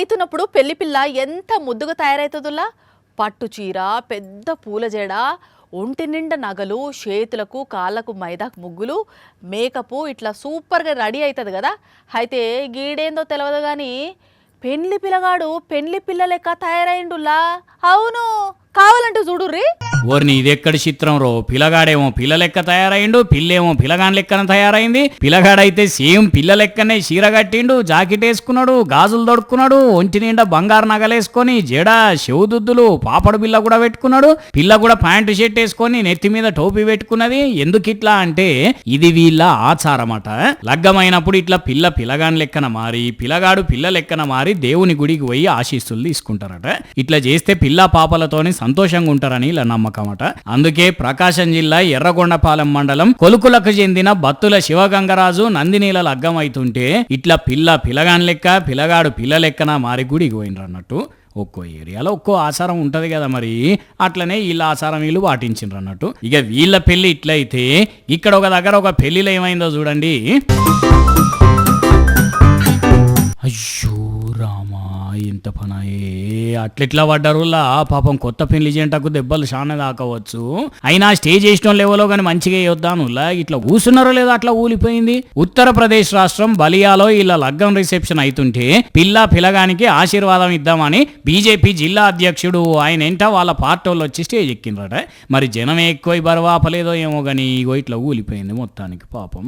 అయితున్నప్పుడు పెళ్లి పిల్ల ఎంత ముద్దుగా తయారైతుందిలా. పట్టు చీర, పెద్ద పూల జడ, ఒంటి నిండా నగలు, చేతులకు కాళ్ళకు మైదాకు ముగ్గులు, మేకప్ ఇట్లా సూపర్గా రెడీ అవుతుంది కదా. అయితే గీడేందో తెలియదు కానీ పెళ్లి పిల్లగాడు పెళ్లి పిల్ల లెక్క తయారైండులా. అవును, కావాలంటూ చూడుర్రి. ఓర్ని ఇదెక్కడి చిత్రం రో. పిల్లగాడేమో పిల్ల లెక్క తయారైండు, పిల్లేమో పిల్లగాని లెక్కన తయారైంది. పిల్లగాడైతే సేమ్ పిల్ల లెక్కనే చీర కట్టిండు, జాకెట్ వేసుకున్నాడు, గాజులు దొడుక్కున్నాడు, ఒంటి నిండా బంగారు నగలేసుకొని జడ, చెవుదుద్దులు, పాపడు బిల్ల కూడా పెట్టుకున్నాడు. పిల్ల కూడా ప్యాంటు షర్ట్ వేసుకొని నెత్తి మీద టోపీ పెట్టుకున్నది. ఎందుకు ఇట్లా అంటే ఇది వీళ్ళ ఆచారమట. లగ్గమైనప్పుడు ఇట్లా పిల్ల పిల్లగాని లెక్కన మారి, పిల్లగాడు పిల్ల లెక్కన మారి దేవుని గుడికి పోయి ఆశీస్సులు తీసుకుంటారట. ఇట్లా చేస్తే పిల్ల పాపలతోని సంతోషంగా ఉంటారని ఇలా నమ్మకమట. అందుకే ప్రకాశం జిల్లా ఎర్రగొండపాలెం మండలం కొలుకులకు చెందిన బత్తుల శివగంగరాజు నందినీల లగ్గం అవుతుంటే ఇట్లా పిల్ల పిల్లగాని లెక్క, పిల్లగాడు పిల్ల లెక్కన మారి గుడికి పోయినరు అన్నట్టు. ఒక్కో ఏరియాలో ఒక్కో ఆచారం ఉంటది కదా, మరి అట్లనే వీళ్ళ ఆచారం వీళ్ళు పాటించిండ్రు అన్నట్టు. ఇక వీళ్ళ పెళ్లి ఇట్లయితే ఇక్కడ ఒక దగ్గర ఒక పెళ్లిలో ఏమైందో చూడండి. అయ్యో రామా, ఎంత పనాయే, అట్లెట్లా పడ్డారులా. పాపం కొత్త పెళ్లి జంటకు దెబ్బలు చాలా దాకవచ్చు. అయినా స్టేజ్ వేసిన లెవెల్లో కానీ మంచిగా వేయొద్దానులా. ఇట్లా కూర్చున్నారో లేదో అట్లా ఊలిపోయింది. ఉత్తరప్రదేశ్ రాష్ట్రం బలియాలో ఇలా లగ్గం రిసెప్షన్ అవుతుంటే పిల్లగానికి ఆశీర్వాదం ఇద్దామని బీజేపీ జిల్లా అధ్యక్షుడు ఆయన ఎంట వాళ్ళ పార్టీ వాళ్ళు వచ్చి స్టేజ్ ఎక్కినరట. మరి జనం ఎక్కువ బరువాపలేదో ఏమో కానీ ఇగో ఇట్లా ఊలిపోయింది మొత్తానికి పాపం.